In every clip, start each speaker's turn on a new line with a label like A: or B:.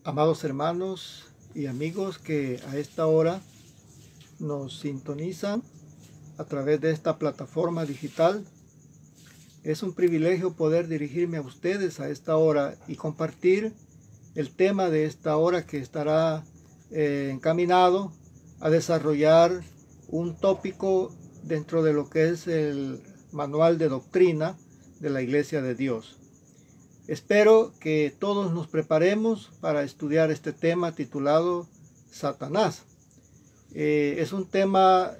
A: Amados hermanos y amigos que a esta hora nos sintonizan a través de esta plataforma digital, es un privilegio poder dirigirme a ustedes a esta hora y compartir el tema de esta hora, que estará encaminado a desarrollar un tópico dentro de lo que es el manual de doctrina de la Iglesia de Dios. Espero que todos nos preparemos para estudiar este tema titulado Satanás. Es un tema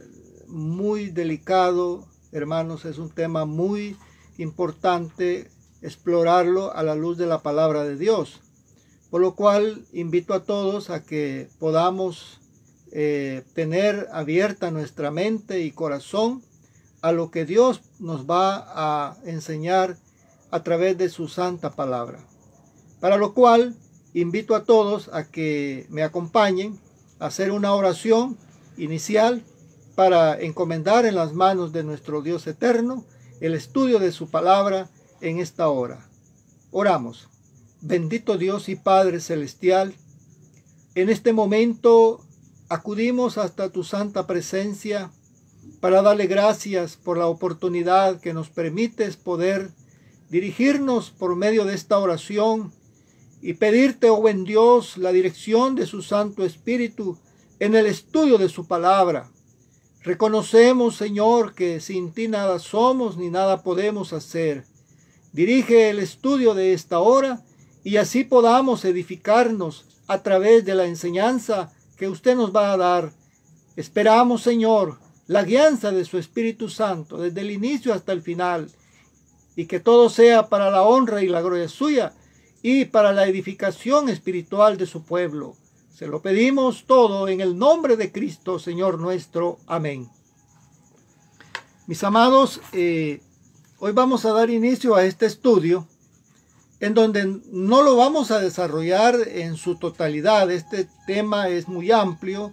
A: muy delicado, hermanos, es un tema muy importante explorarlo a la luz de la palabra de Dios. Por lo cual invito a todos a que podamos tener abierta nuestra mente y corazón a lo que Dios nos va a enseñar a través de su santa palabra. Para lo cual invito a todos a que me acompañen a hacer una oración inicial para encomendar en las manos de nuestro Dios eterno el estudio de su palabra en esta hora. Oramos. Bendito Dios y Padre celestial, en este momento acudimos hasta tu santa presencia para darle gracias por la oportunidad que nos permites poder dirigirnos por medio de esta oración y pedirte, oh buen Dios, la dirección de su Santo Espíritu en el estudio de su palabra. Reconocemos, Señor, que sin ti nada somos ni nada podemos hacer. Dirige el estudio de esta hora y así podamos edificarnos a través de la enseñanza que usted nos va a dar. Esperamos, Señor, la guianza de su Espíritu Santo desde el inicio hasta el final, y que todo sea para la honra y la gloria suya y para la edificación espiritual de su pueblo. Se lo pedimos todo en el nombre de Cristo, Señor nuestro. Amén. Mis amados, hoy vamos a dar inicio a este estudio, en donde no lo vamos a desarrollar en su totalidad. Este tema es muy amplio,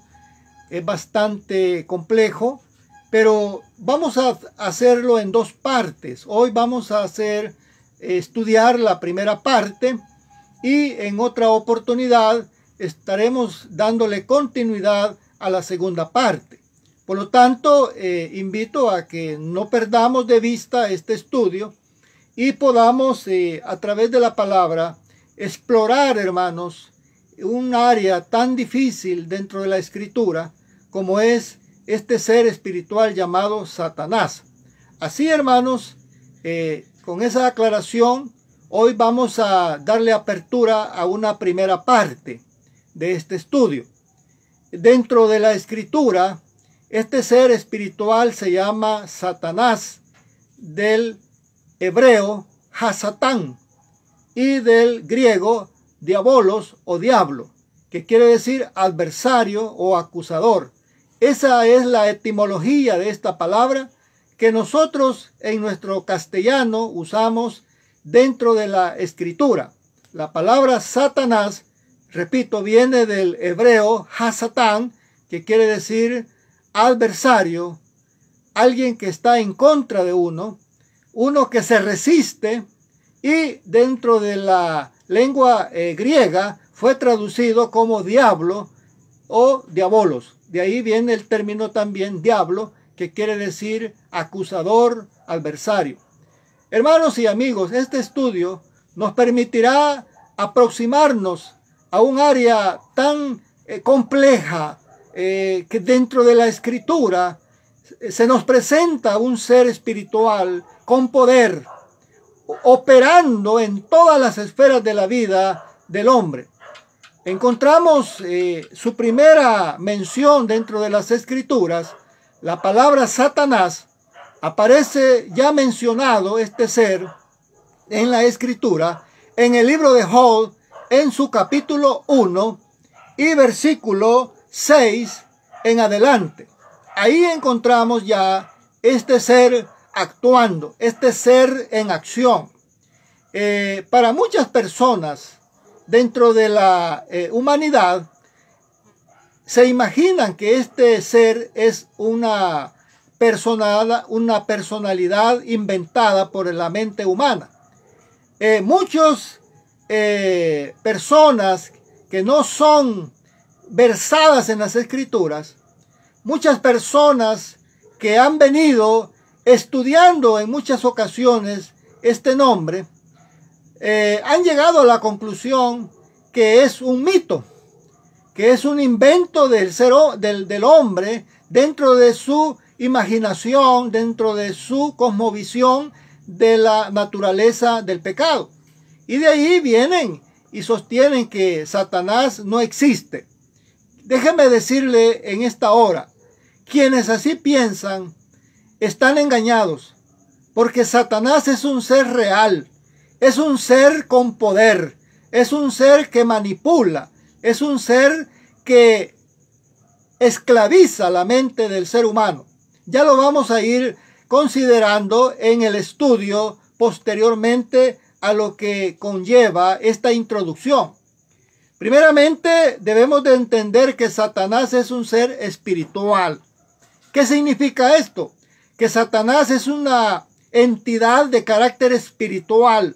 A: es bastante complejo, pero vamos a hacerlo en dos partes. Hoy vamos a estudiar la primera parte y en otra oportunidad estaremos dándole continuidad a la segunda parte. Por lo tanto, invito a que no perdamos de vista este estudio y podamos a través de la palabra explorar, hermanos, un área tan difícil dentro de la Escritura como es este ser espiritual llamado Satanás. Así, hermanos, con esa aclaración, hoy vamos a darle apertura a una primera parte de este estudio. Dentro de la Escritura, este ser espiritual se llama Satanás, del hebreo Hasatán y del griego diabolos o diablo, que quiere decir adversario o acusador. Esa es la etimología de esta palabra que nosotros en nuestro castellano usamos dentro de la Escritura. La palabra Satanás, repito, viene del hebreo Hasatán, que quiere decir adversario, alguien que está en contra de uno, uno que se resiste, y dentro de la lengua griega fue traducido como diablo o diabolos. De ahí viene el término también diablo, que quiere decir acusador, adversario. Hermanos y amigos, este estudio nos permitirá aproximarnos a un área tan compleja que dentro de la Escritura se nos presenta un ser espiritual con poder, operando en todas las esferas de la vida del hombre. Encontramos su primera mención dentro de las Escrituras. La palabra Satanás aparece ya mencionado, este ser, en la Escritura, en el libro de Job, en su capítulo 1 y versículo 6 en adelante. Ahí encontramos ya este ser actuando, este ser en acción. Para muchas personas dentro de la humanidad se imaginan que este ser es una personalidad inventada por la mente humana. Muchas personas que no son versadas en las Escrituras, muchas personas que han venido estudiando en muchas ocasiones este nombre, han llegado a la conclusión que es un mito, que es un invento del hombre dentro de su imaginación, dentro de su cosmovisión de la naturaleza del pecado. Y de ahí vienen y sostienen que Satanás no existe. Déjeme decirle en esta hora, quienes así piensan están engañados, porque Satanás es un ser real, es un ser con poder, es un ser que manipula, es un ser que esclaviza la mente del ser humano. Ya lo vamos a ir considerando en el estudio posteriormente a lo que conlleva esta introducción. Primeramente, debemos de entender que Satanás es un ser espiritual. ¿Qué significa esto? Que Satanás es una entidad de carácter espiritual.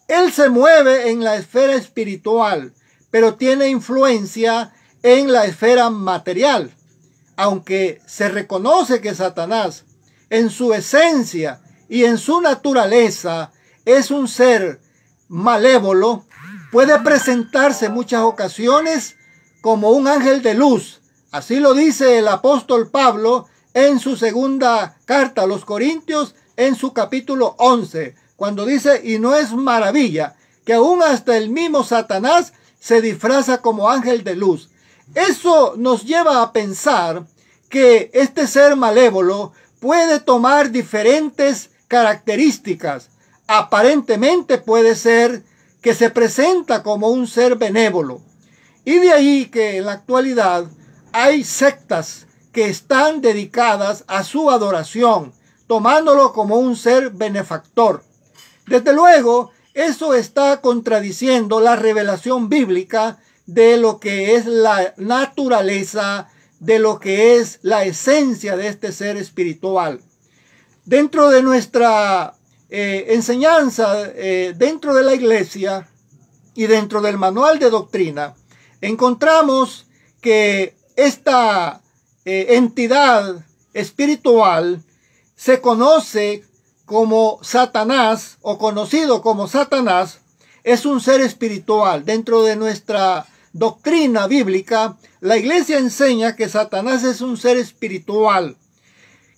A: Él se mueve en la esfera espiritual, pero tiene influencia en la esfera material. Aunque se reconoce que Satanás, en su esencia y en su naturaleza, es un ser malévolo, puede presentarse en muchas ocasiones como un ángel de luz. Así lo dice el apóstol Pablo en su segunda carta a los Corintios, en su capítulo 11, cuando dice, y no es maravilla que aún hasta el mismo Satanás se disfraza como ángel de luz. Eso nos lleva a pensar que este ser malévolo puede tomar diferentes características. Aparentemente puede ser que se presenta como un ser benévolo. Y de ahí que en la actualidad hay sectas que están dedicadas a su adoración, tomándolo como un ser benefactor. Desde luego, eso está contradiciendo la revelación bíblica de lo que es la naturaleza, de lo que es la esencia de este ser espiritual. Dentro de nuestra enseñanza, dentro de la iglesia y dentro del manual de doctrina, encontramos que esta entidad espiritual se conoce como Satanás, o conocido como Satanás, es un ser espiritual. Dentro de nuestra doctrina bíblica, la iglesia enseña que Satanás es un ser espiritual.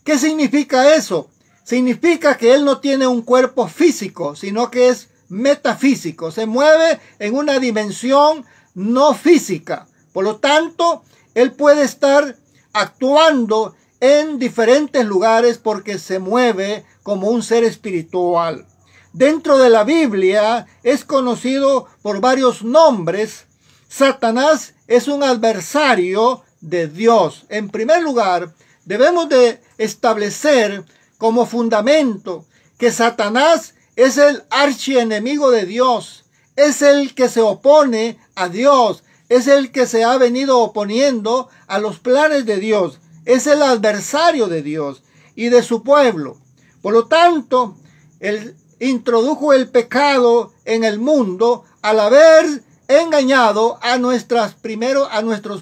A: ¿Qué significa eso? Significa que él no tiene un cuerpo físico, sino que es metafísico. Se mueve en una dimensión no física. Por lo tanto, él puede estar actuando en diferentes lugares porque se mueve como un ser espiritual. Dentro de la Biblia es conocido por varios nombres. Satanás es un adversario de Dios. En primer lugar, debemos de establecer como fundamento que Satanás es el archienemigo de Dios. Es el que se opone a Dios. Es el que se ha venido oponiendo a los planes de Dios. Es el adversario de Dios y de su pueblo. Por lo tanto, él introdujo el pecado en el mundo al haber engañado a nuestros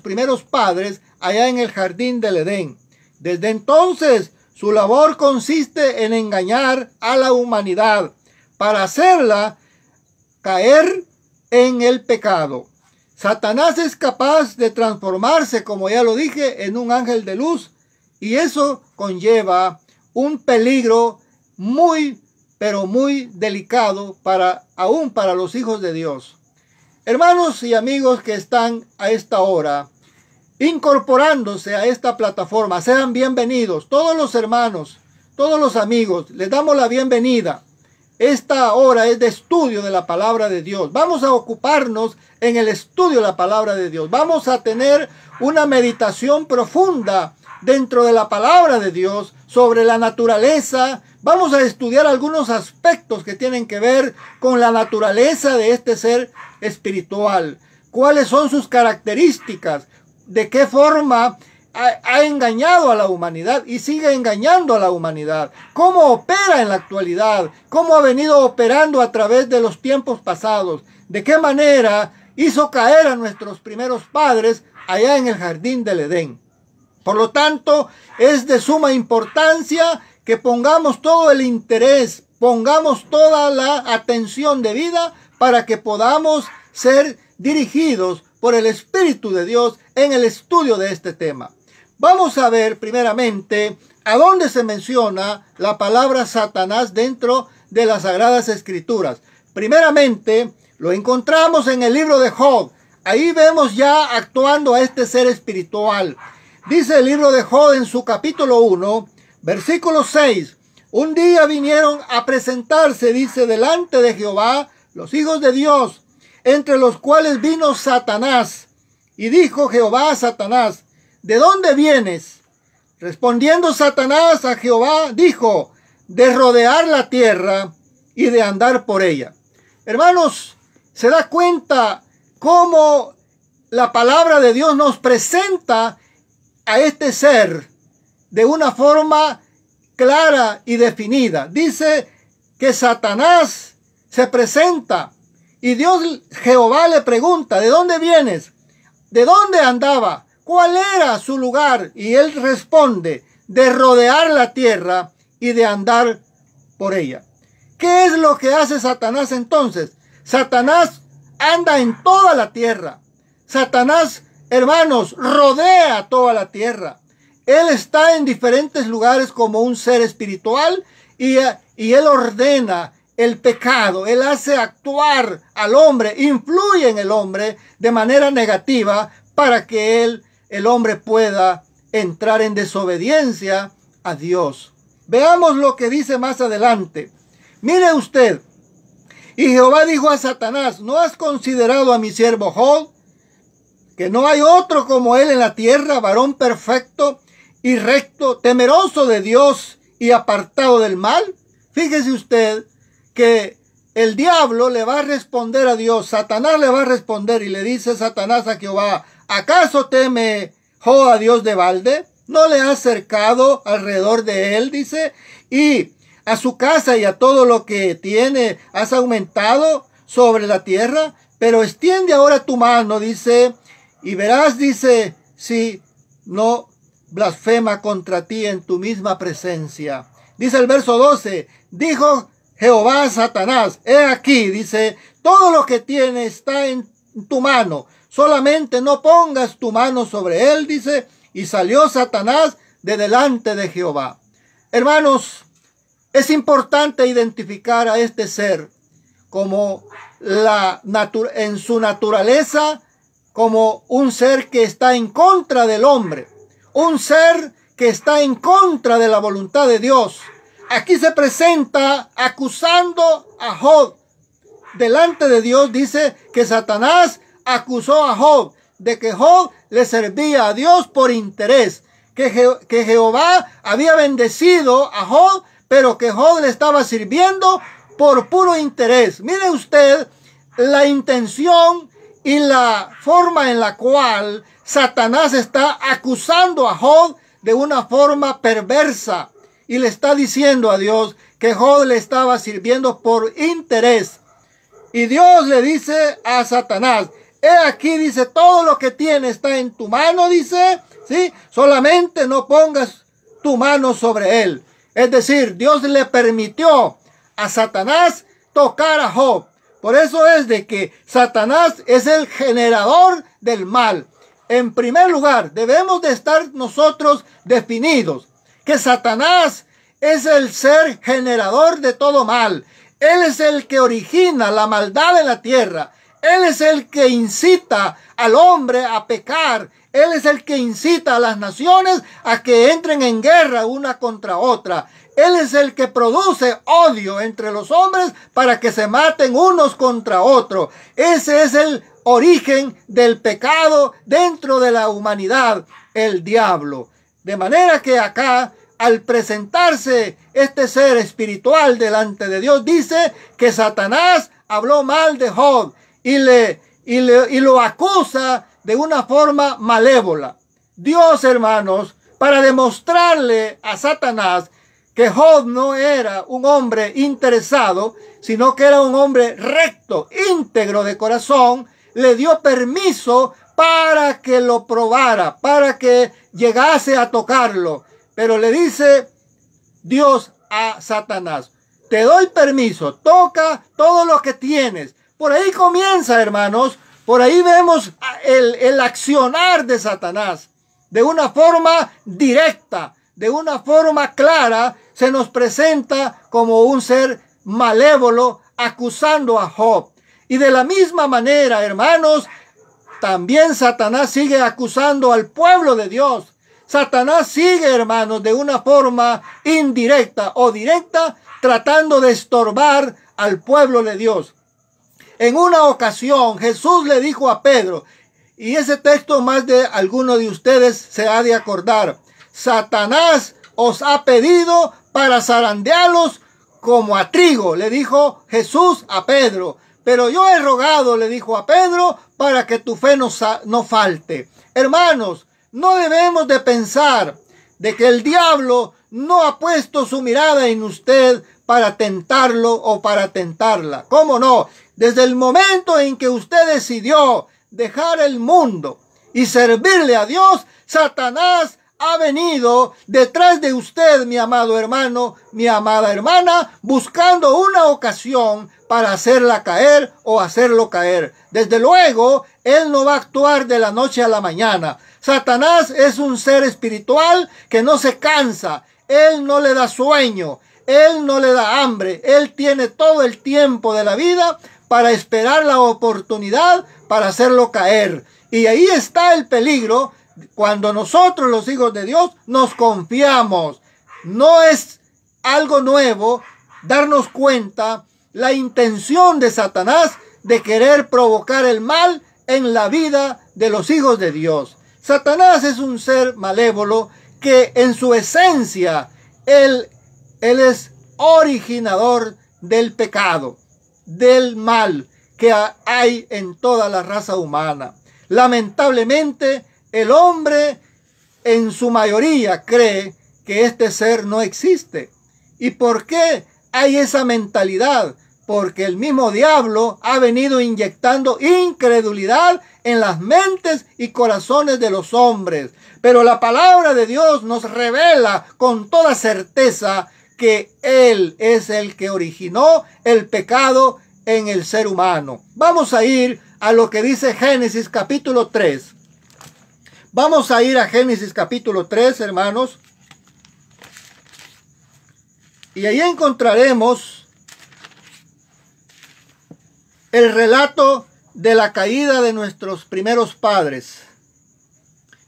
A: primeros padres allá en el jardín del Edén. Desde entonces, su labor consiste en engañar a la humanidad para hacerla caer en el pecado. Satanás es capaz de transformarse, como ya lo dije, en un ángel de luz, y eso conlleva un peligro muy, pero muy delicado aún para los hijos de Dios. Hermanos y amigos que están a esta hora incorporándose a esta plataforma, sean bienvenidos. Todos los hermanos, todos los amigos, les damos la bienvenida. Esta hora es de estudio de la palabra de Dios. Vamos a ocuparnos en el estudio de la palabra de Dios. Vamos a tener una meditación profunda dentro de la palabra de Dios sobre la naturaleza. Vamos a estudiar algunos aspectos que tienen que ver con la naturaleza de este ser espiritual. ¿Cuáles son sus características? ¿De qué forma ha engañado a la humanidad y sigue engañando a la humanidad? ¿Cómo opera en la actualidad? ¿Cómo ha venido operando a través de los tiempos pasados? ¿De qué manera hizo caer a nuestros primeros padres allá en el jardín del Edén. Por lo tanto, es de suma importancia que pongamos todo el interés, pongamos toda la atención debida para que podamos ser dirigidos por el Espíritu de Dios en el estudio de este tema. Vamos a ver primeramente a dónde se menciona la palabra Satanás dentro de las Sagradas Escrituras. Primeramente, lo encontramos en el libro de Job. Ahí vemos ya actuando a este ser espiritual. Dice el libro de Job en su capítulo 1, versículo 6. Un día vinieron a presentarse, dice, delante de Jehová los hijos de Dios, entre los cuales vino Satanás. Y dijo Jehová a Satanás, ¿de dónde vienes? Respondiendo Satanás a Jehová, dijo, de rodear la tierra y de andar por ella. Hermanos, se da cuenta cómo la palabra de Dios nos presenta a este ser de una forma clara y definida. Dice que Satanás se presenta y Dios, Jehová, le pregunta, ¿de dónde vienes? ¿De dónde andaba? ¿Cuál era su lugar? Y él responde, de rodear la tierra y de andar por ella. ¿Qué es lo que hace Satanás entonces? Satanás anda en toda la tierra. Satanás, hermanos, rodea toda la tierra. Él está en diferentes lugares como un ser espiritual y él ordena el pecado. Él hace actuar al hombre, influye en el hombre de manera negativa para que el hombre pueda entrar en desobediencia a Dios. Veamos lo que dice más adelante. Mire usted. Y Jehová dijo a Satanás, ¿no has considerado a mi siervo Job? Que no hay otro como él en la tierra, varón perfecto y recto, temeroso de Dios y apartado del mal. Fíjese usted que el diablo le va a responder a Dios, Satanás le va a responder y le dice Satanás a Jehová, ¿acaso teme Job a Dios de balde? ¿No le has cercado alrededor de él? Dice, y a su casa y a todo lo que tiene has aumentado sobre la tierra, pero extiende ahora tu mano, dice, y verás, dice, si no blasfema contra ti en tu misma presencia. Dice el verso 12, dijo Jehová a Satanás, he aquí, dice, todo lo que tiene está en tu mano, solamente no pongas tu mano sobre él, dice, y salió Satanás de delante de Jehová. Hermanos, es importante identificar a este ser como en su naturaleza, como un ser que está en contra del hombre, un ser que está en contra de la voluntad de Dios. Aquí se presenta acusando a Job. Delante de Dios dice que Satanás acusó a Job de que Job le servía a Dios por interés, que Jehová había bendecido a Job, pero que Job le estaba sirviendo por puro interés. Mire usted la intención y la forma en la cual Satanás está acusando a Job de una forma perversa y le está diciendo a Dios que Job le estaba sirviendo por interés. Y Dios le dice a Satanás, he aquí, dice, todo lo que tiene está en tu mano, dice, ¿sí? Solamente no pongas tu mano sobre él. Es decir, Dios le permitió a Satanás tocar a Job. Por eso es de que Satanás es el generador del mal. En primer lugar, debemos de estar nosotros definidos que Satanás es el ser generador de todo mal. Él es el que origina la maldad en la tierra. Él es el que incita al hombre a pecar. Él es el que incita a las naciones a que entren en guerra una contra otra. Él es el que produce odio entre los hombres para que se maten unos contra otros. Ese es el origen del pecado dentro de la humanidad, el diablo. De manera que acá, al presentarse este ser espiritual delante de Dios, dice que Satanás habló mal de Job y lo acusa de una forma malévola. Dios, hermanos, para demostrarle a Satanás que Job no era un hombre interesado, sino que era un hombre recto, íntegro de corazón, le dio permiso para que lo probara, para que llegase a tocarlo. Pero le dice Dios a Satanás: te doy permiso, toca todo lo que tienes. Por ahí comienza, hermanos, por ahí vemos el accionar de Satanás. De una forma directa, de una forma clara, se nos presenta como un ser malévolo acusando a Job. Y de la misma manera, hermanos, también Satanás sigue acusando al pueblo de Dios. Satanás sigue, hermanos, de una forma indirecta o directa, tratando de estorbar al pueblo de Dios. En una ocasión, Jesús le dijo a Pedro, y ese texto más de alguno de ustedes se ha de acordar: Satanás os ha pedido para zarandearlos como a trigo, le dijo Jesús a Pedro. Pero yo he rogado, le dijo a Pedro, para que tu fe no falte. Hermanos, no debemos de pensar de que el diablo no ha puesto su mirada en usted para tentarlo o para tentarla. ¿Cómo no? Desde el momento en que usted decidió dejar el mundo y servirle a Dios, Satanás ha venido detrás de usted, mi amado hermano, mi amada hermana, buscando una ocasión para hacerla caer o hacerlo caer. Desde luego, él no va a actuar de la noche a la mañana. Satanás es un ser espiritual que no se cansa. Él no le da sueño. Él no le da hambre. Él tiene todo el tiempo de la vida para esperar la oportunidad para hacerlo caer. Y ahí está el peligro cuando nosotros, los hijos de Dios, nos confiamos. No es algo nuevo darnos cuenta la intención de Satanás de querer provocar el mal en la vida de los hijos de Dios. Satanás es un ser malévolo que en su esencia él es originador del pecado, del mal que hay en toda la raza humana. Lamentablemente, el hombre en su mayoría cree que este ser no existe. ¿Y por qué hay esa mentalidad? Porque el mismo diablo ha venido inyectando incredulidad en las mentes y corazones de los hombres. Pero la palabra de Dios nos revela con toda certeza que Él es el que originó el pecado en el ser humano. Vamos a ir a lo que dice Génesis capítulo 3. Vamos a ir a Génesis capítulo 3, hermanos. Y ahí encontraremos el relato de la caída de nuestros primeros padres.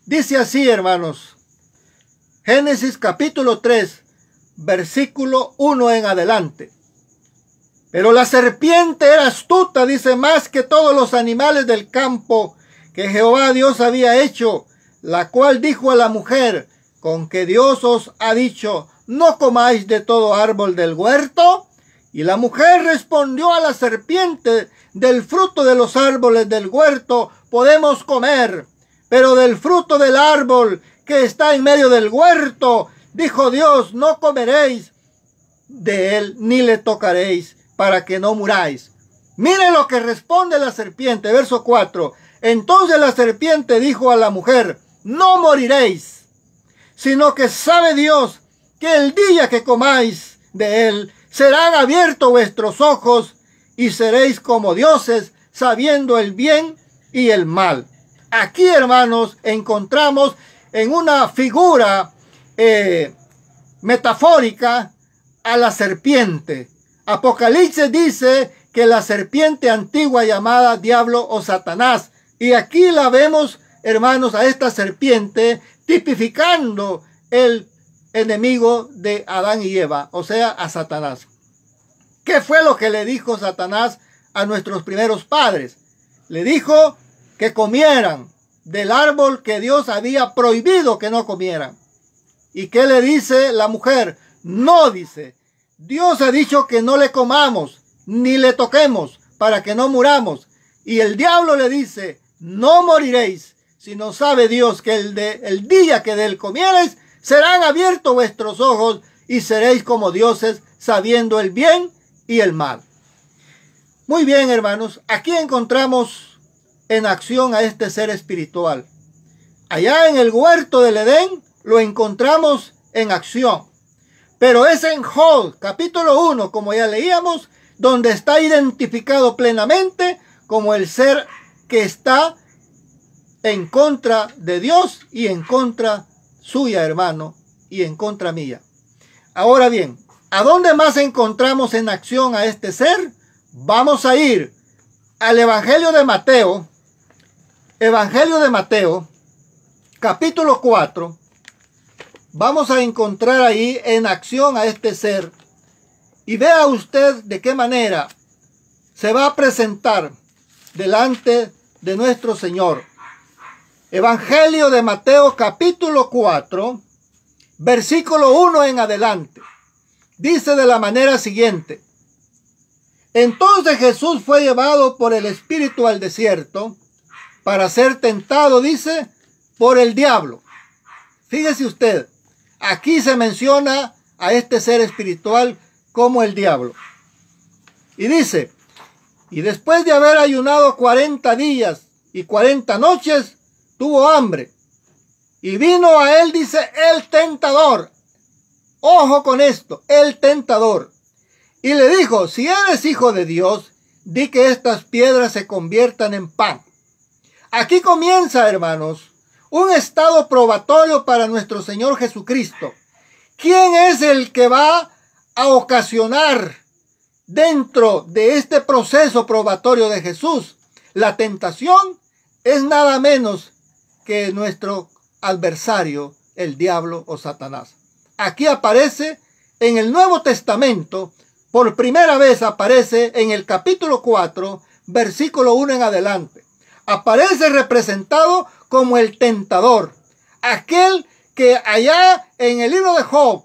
A: Dice así, hermanos, Génesis capítulo 3, versículo 1 en adelante. Pero la serpiente era astuta, dice, más que todos los animales del campo que Jehová Dios había hecho, la cual dijo a la mujer: ¿con que Dios os ha dicho, no comáis de todo árbol del huerto? Y la mujer respondió a la serpiente: del fruto de los árboles del huerto podemos comer, pero del fruto del árbol que está en medio del huerto, dijo Dios, no comeréis de él, ni le tocaréis, para que no muráis. Mire lo que responde la serpiente, verso 4. Entonces la serpiente dijo a la mujer: no moriréis, sino que sabe Dios que el día que comáis de él, serán abiertos vuestros ojos y seréis como dioses, sabiendo el bien y el mal. Aquí, hermanos, encontramos en una figura metafórica a la serpiente. Apocalipsis dice que la serpiente antigua llamada diablo o Satanás. Y aquí la vemos, hermanos, a esta serpiente tipificando el enemigo de Adán y Eva, o sea, a Satanás. ¿Qué fue lo que le dijo Satanás a nuestros primeros padres? Le dijo que comieran del árbol que Dios había prohibido que no comieran. ¿Y qué le dice la mujer? No, dice, Dios ha dicho que no le comamos, ni le toquemos, para que no muramos. Y el diablo le dice: no moriréis, sino sabe Dios que el día que de él comiereis, serán abiertos vuestros ojos y seréis como dioses, sabiendo el bien y el mal. Muy bien, hermanos, aquí encontramos en acción a este ser espiritual. Allá en el huerto del Edén lo encontramos en acción. Pero es en Job, capítulo 1, como ya leíamos, donde está identificado plenamente como el ser que está en contra de Dios y en contra suya, hermano, y en contra mía. Ahora bien, ¿a dónde más encontramos en acción a este ser? Vamos a ir al Evangelio de Mateo, capítulo 4. Vamos a encontrar ahí en acción a este ser. Y vea usted de qué manera se va a presentar delante de nuestro Señor. Evangelio de Mateo capítulo 4, versículo 1 en adelante. Dice de la manera siguiente: Entonces Jesús fue llevado por el Espíritu al desierto para ser tentado, dice, por el diablo. Fíjese usted, aquí se menciona a este ser espiritual como el diablo. Y dice, y después de haber ayunado 40 días y 40 noches, tuvo hambre. Y vino a él, dice, el tentador. Ojo con esto, el tentador. Y le dijo, si eres hijo de Dios, di que estas piedras se conviertan en pan. Aquí comienza, hermanos, un estado probatorio para nuestro Señor Jesucristo. ¿Quién es el que va a ocasionar dentro de este proceso probatorio de Jesús? La tentación es nada menos que nuestro adversario, el diablo o Satanás. Aquí aparece en el Nuevo Testamento, por primera vez aparece en el capítulo 4, versículo 1 en adelante. Aparece representado como el tentador, aquel que allá en el libro de Job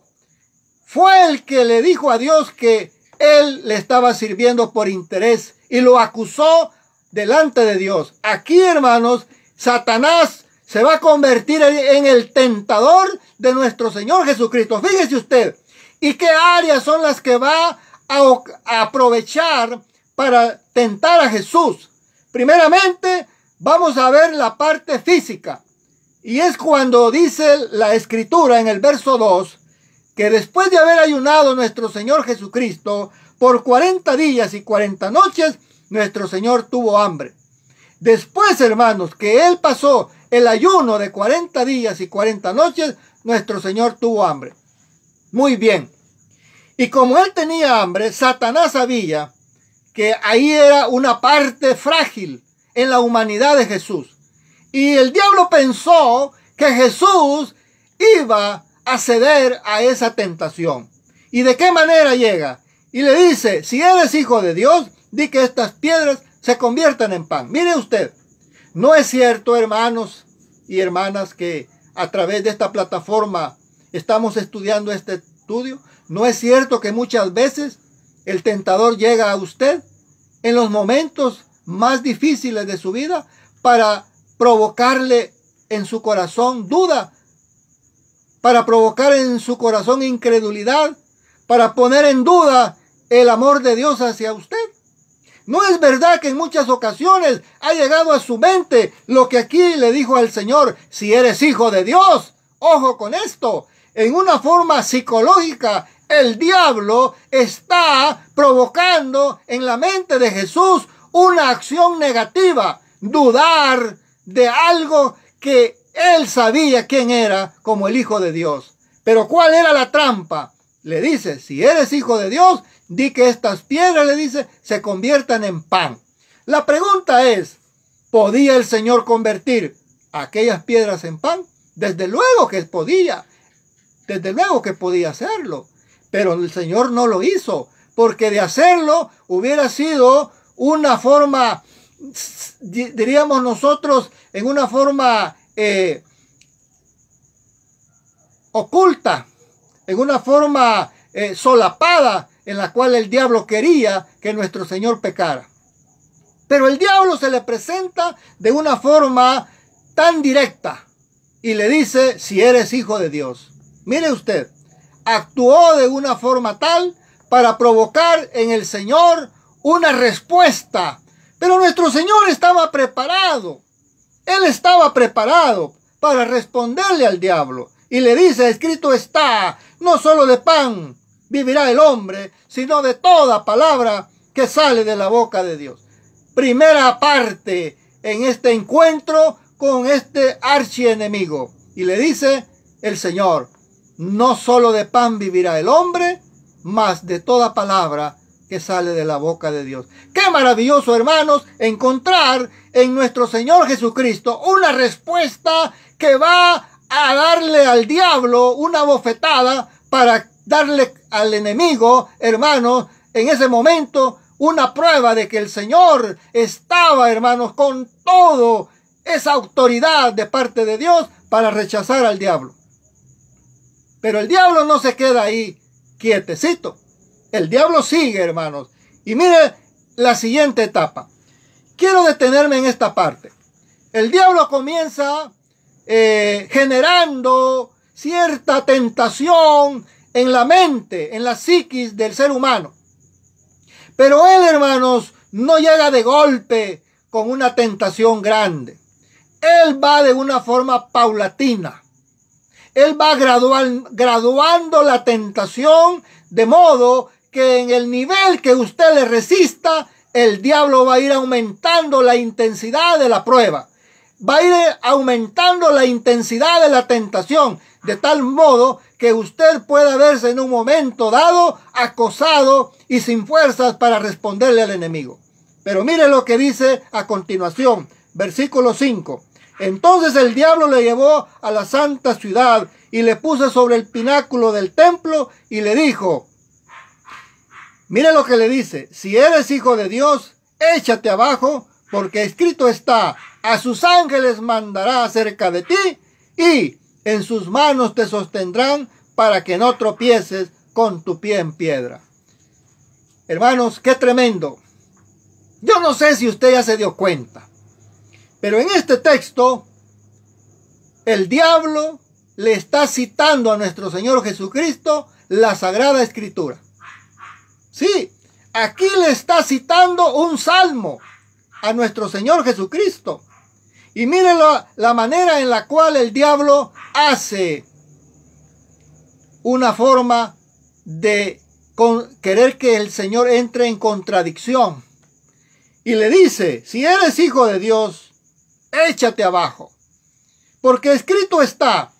A: fue el que le dijo a Dios que él le estaba sirviendo por interés y lo acusó delante de Dios. Aquí, hermanos, Satanás se va a convertir en el tentador de nuestro Señor Jesucristo. Fíjese usted, ¿y qué áreas son las que va a aprovechar para tentar a Jesús? Primeramente, vamos a ver la parte física. Y es cuando dice la Escritura en el verso 2, que después de haber ayunado nuestro Señor Jesucristo por 40 días y 40 noches, nuestro Señor tuvo hambre. Después, hermanos, que Él pasó el ayuno de 40 días y 40 noches, nuestro Señor tuvo hambre. Muy bien. Y como Él tenía hambre, Satanás sabía que ahí era una parte frágil en la humanidad de Jesús. Y el diablo pensó que Jesús iba a ceder a esa tentación. ¿Y de qué manera llega? Y le dice, si eres hijo de Dios, di que estas piedras se conviertan en pan. Mire usted, no es cierto, hermanos y hermanas, que a través de esta plataforma estamos estudiando este estudio. No es cierto que muchas veces el tentador llega a usted en los momentos más difíciles de su vida para provocarle en su corazón duda, para provocar en su corazón incredulidad, para poner en duda el amor de Dios hacia usted. ¿No es verdad que en muchas ocasiones ha llegado a su mente lo que aquí le dijo al Señor? Si eres hijo de Dios, ojo con esto, en una forma psicológica, el diablo está provocando en la mente de Jesús una acción negativa, dudar de algo que él sabía quién era como el Hijo de Dios. Pero ¿cuál era la trampa? Le dice, si eres hijo de Dios, di que estas piedras, le dice, se conviertan en pan. La pregunta es, ¿podía el Señor convertir aquellas piedras en pan? Desde luego que podía. Desde luego que podía hacerlo. Pero el Señor no lo hizo, porque de hacerlo hubiera sido una forma, diríamos nosotros, en una forma oculta, en una forma solapada, en la cual el diablo quería que nuestro Señor pecara. Pero el diablo se le presenta de una forma tan directa y le dice, si eres hijo de Dios. Mire usted, actuó de una forma tal para provocar en el Señor una respuesta Pero nuestro Señor estaba preparado. Él estaba preparado para responderle al diablo. Y le dice, escrito está, no solo de pan vivirá el hombre, sino de toda palabra que sale de la boca de Dios. Primera parte en este encuentro con este archienemigo. Y le dice el Señor, no solo de pan vivirá el hombre, mas de toda palabra que sale de la boca de Dios. Qué maravilloso, hermanos, encontrar en nuestro Señor Jesucristo una respuesta que va a darle al diablo una bofetada para darle al enemigo, hermanos, en ese momento una prueba de que el Señor estaba, hermanos, con toda esa autoridad de parte de Dios para rechazar al diablo. Pero el diablo no se queda ahí quietecito. El diablo sigue, hermanos. Y mire la siguiente etapa. Quiero detenerme en esta parte. El diablo comienza generando cierta tentación en la mente, en la psiquis del ser humano. Pero él, hermanos, no llega de golpe con una tentación grande. Él va de una forma paulatina. Él va graduando la tentación de modo que en el nivel que usted le resista, el diablo va a ir aumentando la intensidad de la prueba. Va a ir aumentando la intensidad de la tentación, de tal modo que usted pueda verse en un momento dado acosado y sin fuerzas para responderle al enemigo. Pero mire lo que dice a continuación, versículo 5. Entonces el diablo le llevó a la santa ciudad y le puso sobre el pináculo del templo y le dijo, mire lo que le dice, si eres hijo de Dios, échate abajo, porque escrito está, a sus ángeles mandará acerca de ti y en sus manos te sostendrán para que no tropieces con tu pie en piedra. Hermanos, qué tremendo. Yo no sé si usted ya se dio cuenta, pero en este texto el diablo le está citando a nuestro Señor Jesucristo la Sagrada Escritura. Sí, aquí le está citando un salmo a nuestro Señor Jesucristo. Y miren la manera en la cual el diablo hace una forma de querer que el Señor entre en contradicción. Y le dice, si eres hijo de Dios, échate abajo. Porque escrito está.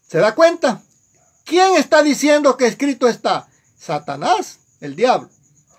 A: ¿Se da cuenta? ¿Quién está diciendo que escrito está? Satanás, el diablo.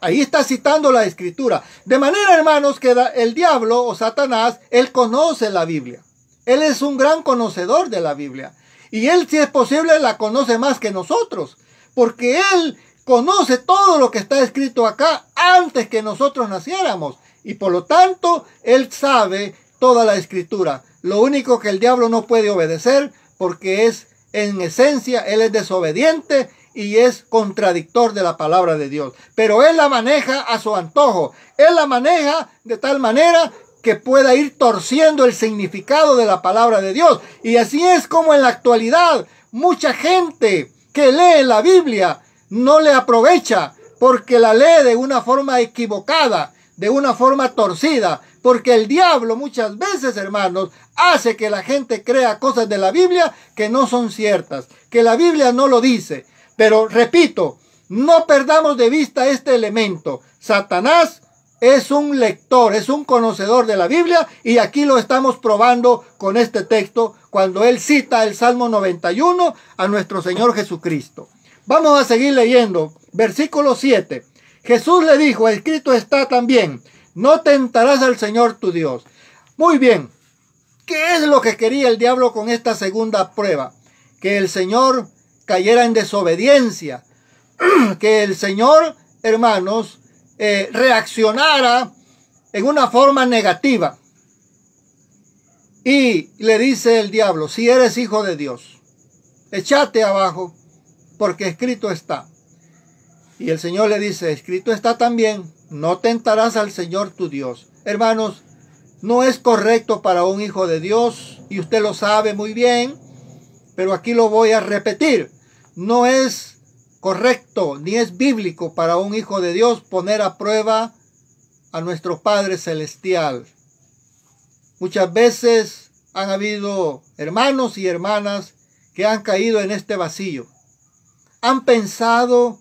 A: Ahí está citando la escritura. De manera, hermanos, que el diablo o Satanás, él conoce la Biblia. Él es un gran conocedor de la Biblia. Y él, si es posible, la conoce más que nosotros. Porque él conoce todo lo que está escrito acá antes que nosotros naciéramos. Y por lo tanto, él sabe toda la escritura. Lo único que el diablo no puede obedecer, porque es, en esencia, él es desobediente y es contradictor de la palabra de Dios. Pero él la maneja a su antojo. Él la maneja de tal manera que pueda ir torciendo el significado de la palabra de Dios. Y así es como en la actualidad mucha gente que lee la Biblia no le aprovecha, porque la lee de una forma equivocada, de una forma torcida. Porque el diablo muchas veces, hermanos, hace que la gente crea cosas de la Biblia que no son ciertas, que la Biblia no lo dice. Pero repito, no perdamos de vista este elemento. Satanás es un lector, es un conocedor de la Biblia, y aquí lo estamos probando con este texto cuando él cita el Salmo 91 a nuestro Señor Jesucristo. Vamos a seguir leyendo. Versículo 7. Jesús le dijo, escrito está también, no tentarás al Señor tu Dios. Muy bien. ¿Qué es lo que quería el diablo con esta segunda prueba? Que el Señor cayera en desobediencia, que el Señor, hermanos, reaccionara en una forma negativa. Y le dice el diablo, si eres hijo de Dios, échate abajo, porque escrito está. Y el Señor le dice, escrito está también, no tentarás al Señor tu Dios. Hermanos, no es correcto para un hijo de Dios, y usted lo sabe muy bien, pero aquí lo voy a repetir. No es correcto ni es bíblico para un hijo de Dios poner a prueba a nuestro Padre Celestial. Muchas veces han habido hermanos y hermanas que han caído en este vacío. Han pensado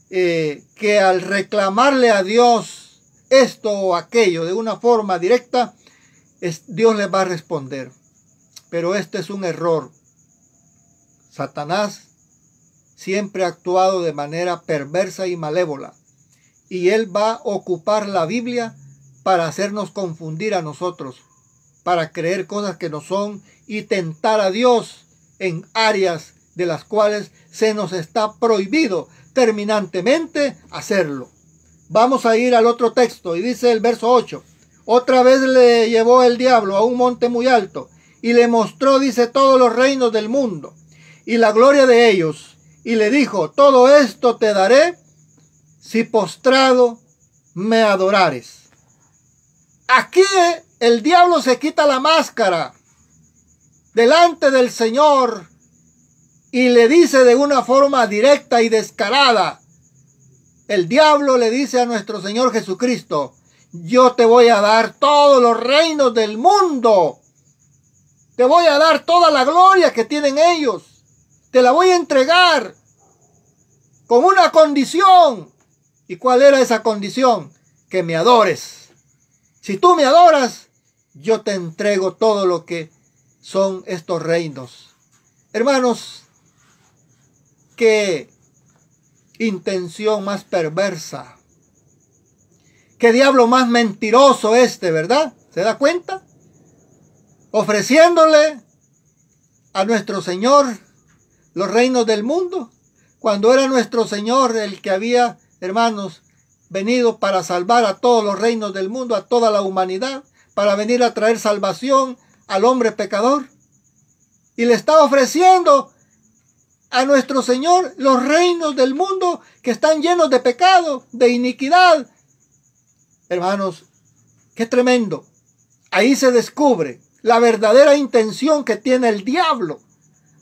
A: que al reclamarle a Dios esto o aquello de una forma directa, Dios les va a responder. Pero este es un error. Satanás siempre ha actuado de manera perversa y malévola. Y él va a ocupar la Biblia para hacernos confundir a nosotros, para creer cosas que no son y tentar a Dios en áreas de las cuales se nos está prohibido terminantemente hacerlo. Vamos a ir al otro texto y dice el verso 8. Otra vez le llevó el diablo a un monte muy alto y le mostró, dice, todos los reinos del mundo y la gloria de ellos. Y le dijo, todo esto te daré si postrado me adorares. Aquí el diablo se quita la máscara delante del Señor y le dice de una forma directa y descarada. El diablo le dice a nuestro Señor Jesucristo, yo te voy a dar todos los reinos del mundo. Te voy a dar toda la gloria que tienen ellos. Te la voy a entregar con una condición. ¿Y cuál era esa condición? Que me adores. Si tú me adoras, yo te entrego todo lo que son estos reinos. Hermanos, qué intención más perversa. Qué diablo más mentiroso ¿verdad? ¿Se da cuenta? Ofreciéndole a nuestro Señor los reinos del mundo, cuando era nuestro Señor el que había, hermanos, venido para salvar a todos los reinos del mundo, a toda la humanidad, para venir a traer salvación al hombre pecador. Y le está ofreciendo a nuestro Señor los reinos del mundo que están llenos de pecado, de iniquidad. Hermanos, qué tremendo. Ahí se descubre la verdadera intención que tiene el diablo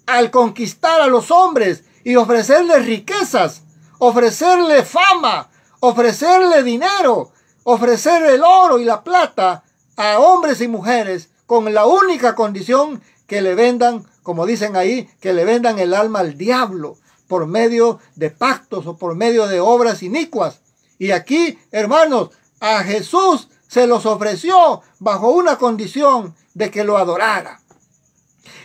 A: al conquistar a los hombres y ofrecerles riquezas, ofrecerle fama, ofrecerle dinero, ofrecer el oro y la plata a hombres y mujeres con la única condición que le vendan, como dicen ahí, que le vendan el alma al diablo por medio de pactos o por medio de obras inicuas. Y aquí, hermanos, a Jesús se los ofreció bajo una condición de que lo adorara.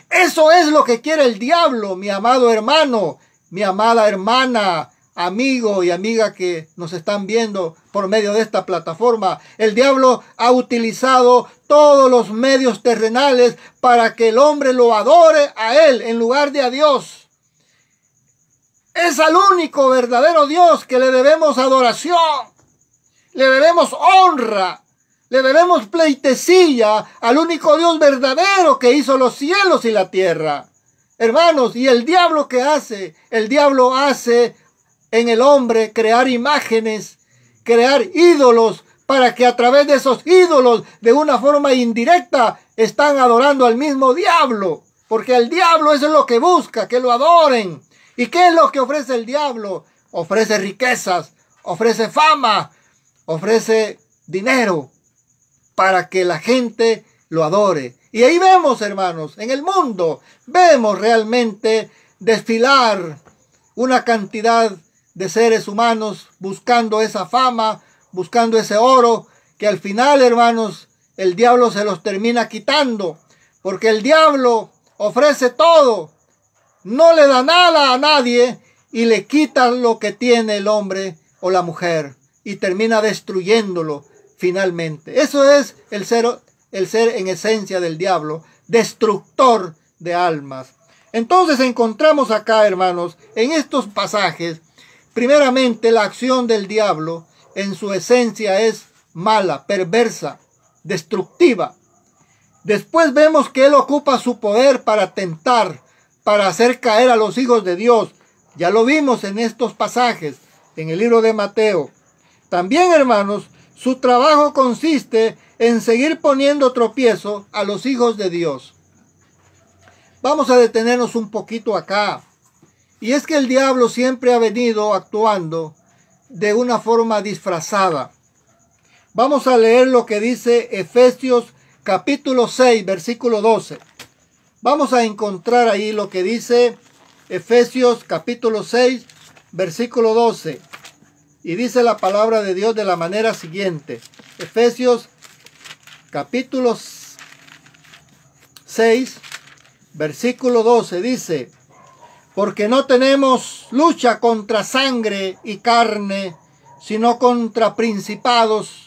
A: Eso es lo que quiere el diablo, mi amado hermano, mi amada hermana, amigo y amiga que nos están viendo por medio de esta plataforma. El diablo ha utilizado todos los medios terrenales para que el hombre lo adore a él en lugar de a Dios. Es al único verdadero Dios que le debemos adoración, le debemos honra, le debemos pleitesía al único Dios verdadero que hizo los cielos y la tierra. Hermanos, ¿y el diablo qué hace? El diablo hace en el hombre crear imágenes, crear ídolos, para que a través de esos ídolos, de una forma indirecta, están adorando al mismo diablo. Porque el diablo eso es lo que busca, que lo adoren. ¿Y qué es lo que ofrece el diablo? Ofrece riquezas, ofrece fama, ofrece dinero, para que la gente lo adore. Y ahí vemos, hermanos, en el mundo, vemos realmente desfilar una cantidad de seres humanos buscando esa fama, buscando ese oro, que al final, hermanos, el diablo se los termina quitando, porque el diablo ofrece todo, no le da nada a nadie y le quita lo que tiene el hombre o la mujer y termina destruyéndolo finalmente. Eso es el ser en esencia del diablo, destructor de almas. Entonces encontramos acá, hermanos, en estos pasajes, primeramente la acción del diablo en su esencia es mala, perversa, destructiva. Después vemos que él ocupa su poder para tentar, para hacer caer a los hijos de Dios. Ya lo vimos en estos pasajes, en el libro de Mateo. También, hermanos, su trabajo consiste en seguir poniendo tropiezo a los hijos de Dios. Vamos a detenernos un poquito acá. Y es que el diablo siempre ha venido actuando de una forma disfrazada. Vamos a leer lo que dice Efesios capítulo 6, versículo 12. Vamos a encontrar ahí lo que dice Efesios capítulo 6, versículo 12. Y dice la palabra de Dios de la manera siguiente. Efesios capítulo 6, versículo 12 dice: porque no tenemos lucha contra sangre y carne, sino contra principados,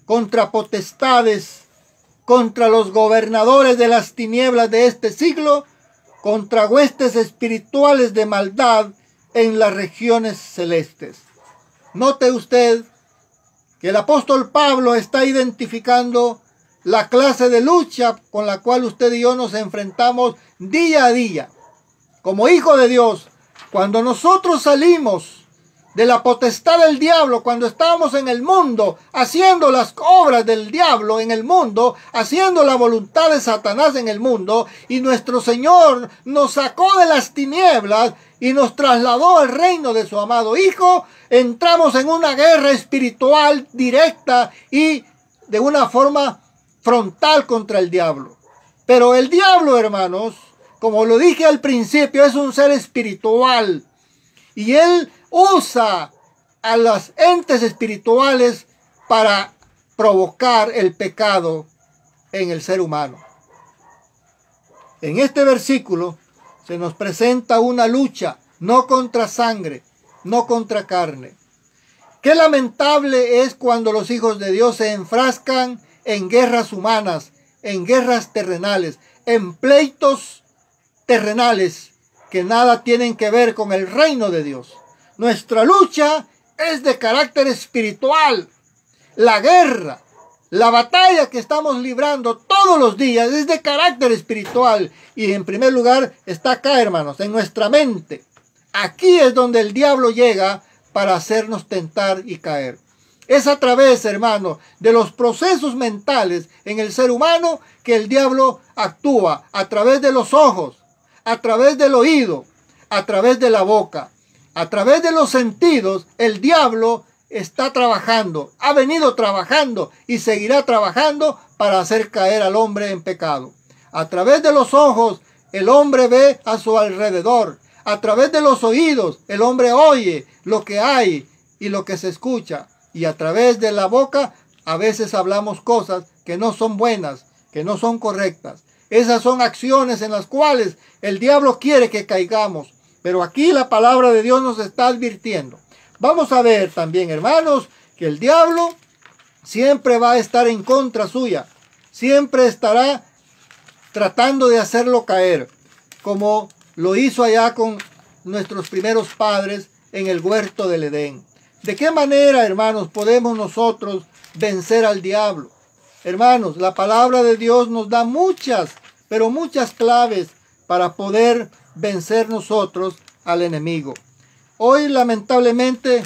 A: contra potestades, contra los gobernadores de las tinieblas de este siglo, contra huestes espirituales de maldad en las regiones celestes. Note usted que el apóstol Pablo está identificando la clase de lucha con la cual usted y yo nos enfrentamos día a día. Como hijo de Dios, cuando nosotros salimos de la potestad del diablo, cuando estábamos en el mundo, haciendo las obras del diablo en el mundo, haciendo la voluntad de Satanás en el mundo, y nuestro Señor nos sacó de las tinieblas y nos trasladó al reino de su amado Hijo, entramos en una guerra espiritual directa y de una forma frontal contra el diablo. Pero el diablo, hermanos, como lo dije al principio, es un ser espiritual. Y él usa a los entes espirituales para provocar el pecado en el ser humano. En este versículo se nos presenta una lucha, no contra sangre, no contra carne. Qué lamentable es cuando los hijos de Dios se enfrascan en guerras humanas, en guerras terrenales, en pleitos terrenales que nada tienen que ver con el reino de Dios. Nuestra lucha es de carácter espiritual. La guerra, la batalla que estamos librando todos los días es de carácter espiritual. Y en primer lugar está acá, hermanos, en nuestra mente. Aquí es donde el diablo llega para hacernos tentar y caer. Es a través, hermanos, de los procesos mentales en el ser humano que el diablo actúa, a través de los ojos, a través del oído, a través de la boca, a través de los sentidos. El diablo está trabajando, ha venido trabajando y seguirá trabajando para hacer caer al hombre en pecado. A través de los ojos, el hombre ve a su alrededor. A través de los oídos, el hombre oye lo que hay y lo que se escucha. Y a través de la boca, a veces hablamos cosas que no son buenas, que no son correctas. Esas son acciones en las cuales el diablo quiere que caigamos. Pero aquí la palabra de Dios nos está advirtiendo. Vamos a ver también, hermanos, que el diablo siempre va a estar en contra suya. Siempre estará tratando de hacerlo caer, como lo hizo allá con nuestros primeros padres en el huerto del Edén. ¿De qué manera, hermanos, podemos nosotros vencer al diablo? Hermanos, la palabra de Dios nos da muchas, pero muchas claves para poder vencer nosotros al enemigo. Hoy, lamentablemente,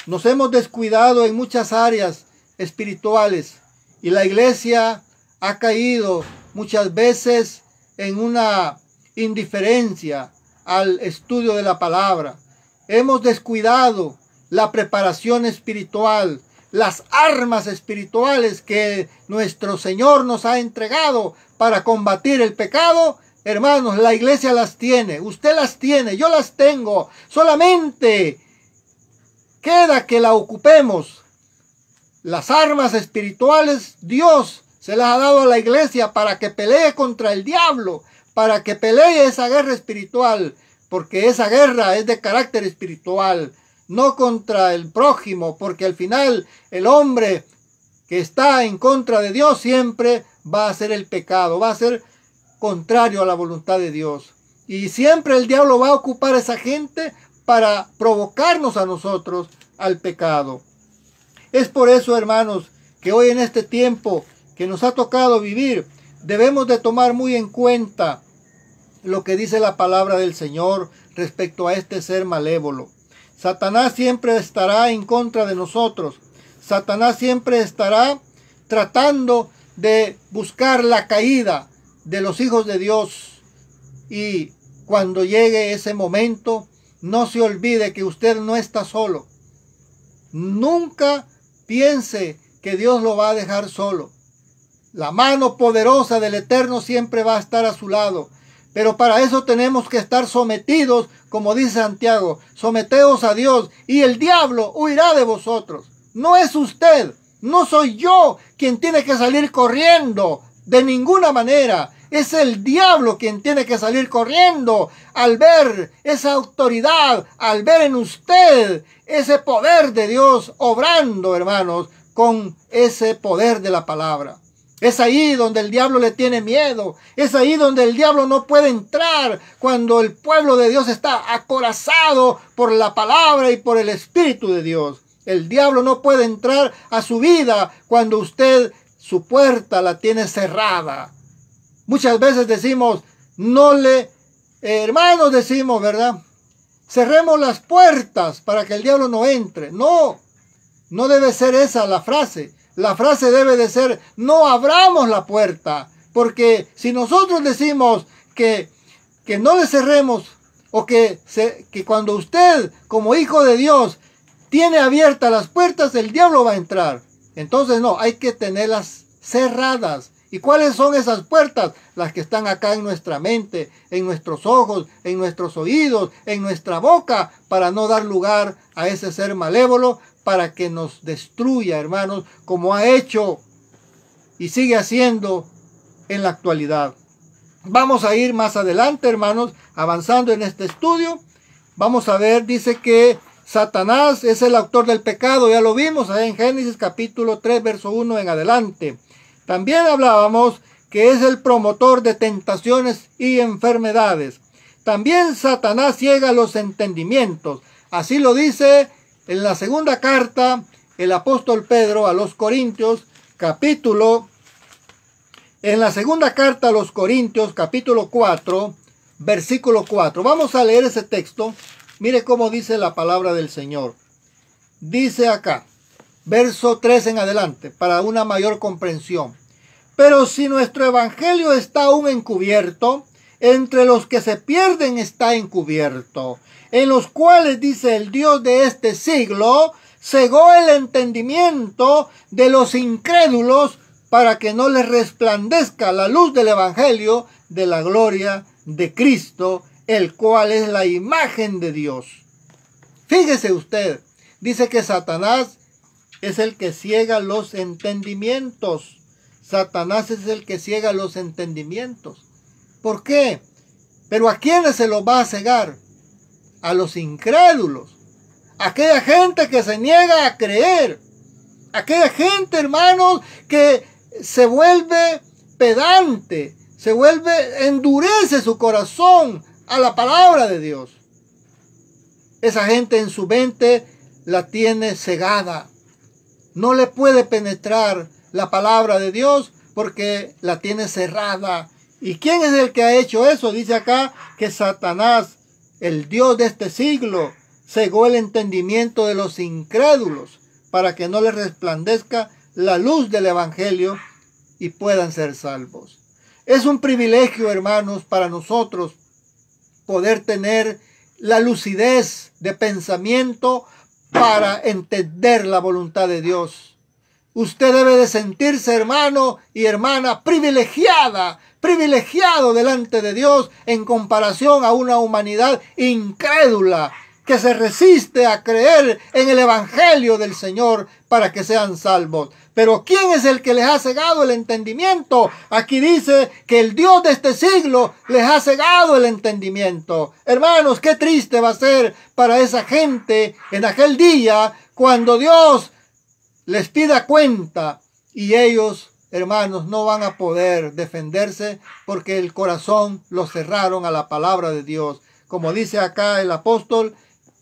A: nos hemos descuidado en muchas áreas espirituales y la iglesia ha caído muchas veces en una indiferencia al estudio de la palabra. Hemos descuidado la preparación espiritual, las armas espirituales que nuestro Señor nos ha entregado para combatir el pecado. Hermanos, la iglesia las tiene, usted las tiene, yo las tengo. Solamente queda que la ocupemos. Las armas espirituales Dios se las ha dado a la iglesia para que pelee contra el diablo, para que pelee esa guerra espiritual, porque esa guerra es de carácter espiritual, no contra el prójimo, porque al final el hombre que está en contra de Dios siempre va a hacer el pecado, va a ser contrario a la voluntad de Dios. Y siempre el diablo va a ocupar a esa gente para provocarnos a nosotros al pecado. Es por eso, hermanos, que hoy en este tiempo que nos ha tocado vivir, debemos de tomar muy en cuenta lo que dice la palabra del Señor respecto a este ser malévolo. Satanás siempre estará en contra de nosotros. Satanás siempre estará tratando de buscar la caída de los hijos de Dios. Y cuando llegue ese momento, no se olvide que usted no está solo. Nunca piense que Dios lo va a dejar solo. La mano poderosa del Eterno siempre va a estar a su lado. Pero para eso tenemos que estar sometidos, como dice Santiago, someteos a Dios y el diablo huirá de vosotros. No es usted, no soy yo quien tiene que salir corriendo de ninguna manera. Es el diablo quien tiene que salir corriendo al ver esa autoridad, al ver en usted ese poder de Dios obrando, hermanos, con ese poder de la palabra. Es ahí donde el diablo le tiene miedo. Es ahí donde el diablo no puede entrar cuando el pueblo de Dios está acorazado por la palabra y por el Espíritu de Dios. El diablo no puede entrar a su vida cuando usted su puerta la tiene cerrada. Muchas veces decimos, hermanos, decimos, ¿verdad? Cerremos las puertas para que el diablo no entre. No, no debe ser esa la frase. La frase debe de ser, no abramos la puerta. Porque si nosotros decimos que no le cerremos, o que cuando usted, como hijo de Dios, tiene abiertas las puertas, el diablo va a entrar. Entonces no, hay que tenerlas cerradas. ¿Y cuáles son esas puertas? Las que están acá en nuestra mente, en nuestros ojos, en nuestros oídos, en nuestra boca, para no dar lugar a ese ser malévolo, para que nos destruya, hermanos, como ha hecho y sigue haciendo en la actualidad. Vamos a ir más adelante, hermanos, avanzando en este estudio. Vamos a ver, dice que Satanás es el autor del pecado, ya lo vimos ahí en Génesis capítulo 3, verso 1 en adelante. También hablábamos que es el promotor de tentaciones y enfermedades. También Satanás ciega los entendimientos. Así lo dice en la segunda carta el apóstol Pedro a los Corintios, en la segunda carta a los Corintios, capítulo 4, versículo 4. Vamos a leer ese texto. Mire cómo dice la palabra del Señor. Dice acá, verso 3 en adelante, para una mayor comprensión. Pero si nuestro evangelio está aún encubierto, entre los que se pierden está encubierto, en los cuales, dice el Dios de este siglo, cegó el entendimiento de los incrédulos para que no les resplandezca la luz del evangelio de la gloria de Cristo, el cual es la imagen de Dios. Fíjese usted, dice que Satanás es el que ciega los entendimientos. Satanás es el que ciega los entendimientos. ¿Por qué? Pero ¿a quiénes se los va a cegar? A los incrédulos. Aquella gente que se niega a creer. Aquella gente, hermanos, que se vuelve pedante, endurece su corazón a la palabra de Dios. Esa gente en su mente la tiene cegada. No le puede penetrar la palabra de Dios porque la tiene cerrada. ¿Y quién es el que ha hecho eso? Dice acá que Satanás, el Dios de este siglo, cegó el entendimiento de los incrédulos para que no les resplandezca la luz del evangelio y puedan ser salvos. Es un privilegio, hermanos, para nosotros poder tener la lucidez de pensamiento para entender la voluntad de Dios. Usted debe de sentirse, hermano y hermana, privilegiado delante de Dios en comparación a una humanidad incrédula que se resiste a creer en el evangelio del Señor para que sean salvos. Pero ¿quién es el que les ha cegado el entendimiento? Aquí dice que el Dios de este siglo les ha cegado el entendimiento. Hermanos, qué triste va a ser para esa gente en aquel día cuando Dios les pida cuenta y ellos, hermanos, no van a poder defenderse porque el corazón lo cerraron a la palabra de Dios. Como dice acá el apóstol,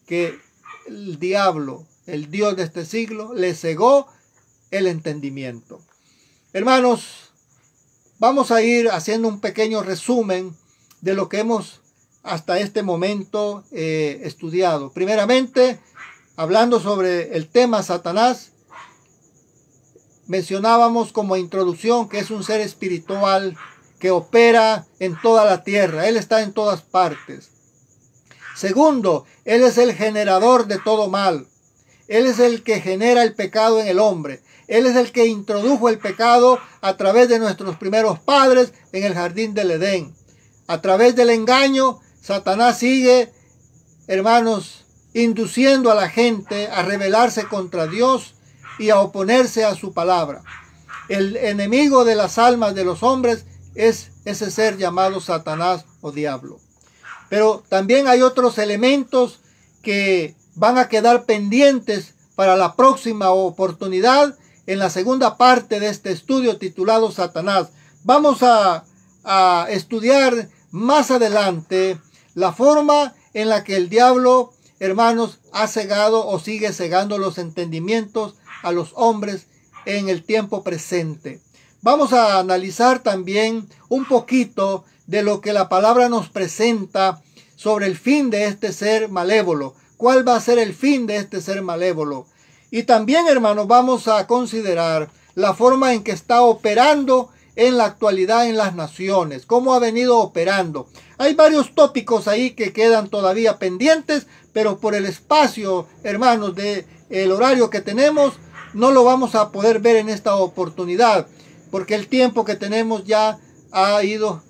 A: que el diablo, el Dios de este siglo, le cegó el entendimiento. Hermanos, vamos a ir haciendo un pequeño resumen de lo que hemos hasta este momento estudiado. Primeramente, hablando sobre el tema Satanás, mencionábamos como introducción que es un ser espiritual que opera en toda la tierra. Él está en todas partes. Segundo, Él es el generador de todo mal. Él es el que genera el pecado en el hombre. Él es el que introdujo el pecado a través de nuestros primeros padres en el jardín del Edén. A través del engaño, Satanás sigue, hermanos, induciendo a la gente a rebelarse contra Dios y a oponerse a su palabra. El enemigo de las almas de los hombres es ese ser llamado Satanás o diablo. Pero también hay otros elementos que van a quedar pendientes para la próxima oportunidad en la segunda parte de este estudio titulado Satanás. Vamos a estudiar más adelante la forma en la que el diablo, hermanos, ha cegado o sigue cegando los entendimientos a los hombres en el tiempo presente. Vamos a analizar también un poquito de lo que la palabra nos presenta sobre el fin de este ser malévolo. ¿Cuál va a ser el fin de este ser malévolo? Y también, hermanos, vamos a considerar la forma en que está operando en la actualidad en las naciones. Cómo ha venido operando. Hay varios tópicos ahí que quedan todavía pendientes, pero por el espacio, hermanos, del horario que tenemos, no lo vamos a poder ver en esta oportunidad, porque el tiempo que tenemos ya ha ido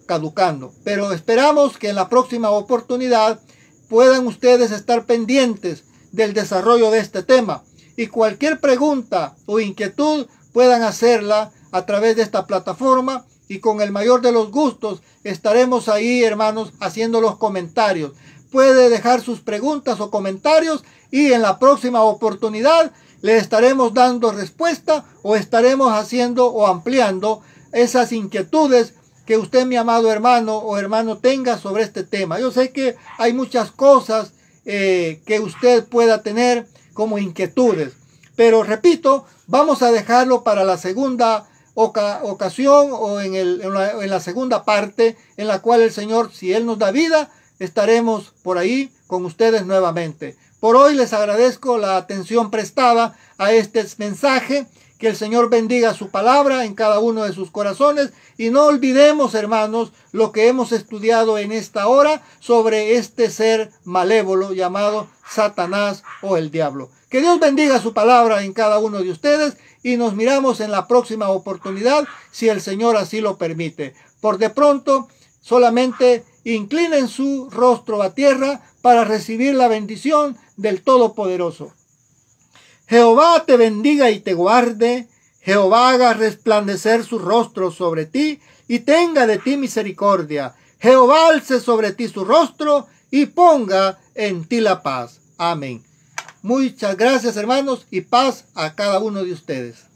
A: caducando. Pero esperamos que en la próxima oportunidad puedan ustedes estar pendientes del desarrollo de este tema. Y cualquier pregunta o inquietud puedan hacerla a través de esta plataforma y con el mayor de los gustos estaremos ahí, hermanos, haciendo los comentarios. Puede dejar sus preguntas o comentarios y en la próxima oportunidad le estaremos dando respuesta o estaremos haciendo o ampliando esas inquietudes que usted, mi amado hermano o hermano, tenga sobre este tema. Yo sé que hay muchas cosas que usted pueda tener como inquietudes, pero repito, vamos a dejarlo para la segunda ocasión o en la segunda parte en la cual el Señor, si Él nos da vida, estaremos por ahí con ustedes nuevamente. Por hoy les agradezco la atención prestada a este mensaje. Que el Señor bendiga su palabra en cada uno de sus corazones. Y no olvidemos, hermanos, lo que hemos estudiado en esta hora sobre este ser malévolo llamado Satanás o el diablo. Que Dios bendiga su palabra en cada uno de ustedes y nos miramos en la próxima oportunidad si el Señor así lo permite. Por de pronto, solamente inclinen su rostro a tierra para recibir la bendición del Todopoderoso. Jehová te bendiga y te guarde. Jehová haga resplandecer su rostro sobre ti y tenga de ti misericordia. Jehová alce sobre ti su rostro y ponga en ti la paz. Amén. Muchas gracias, hermanos, y paz a cada uno de ustedes.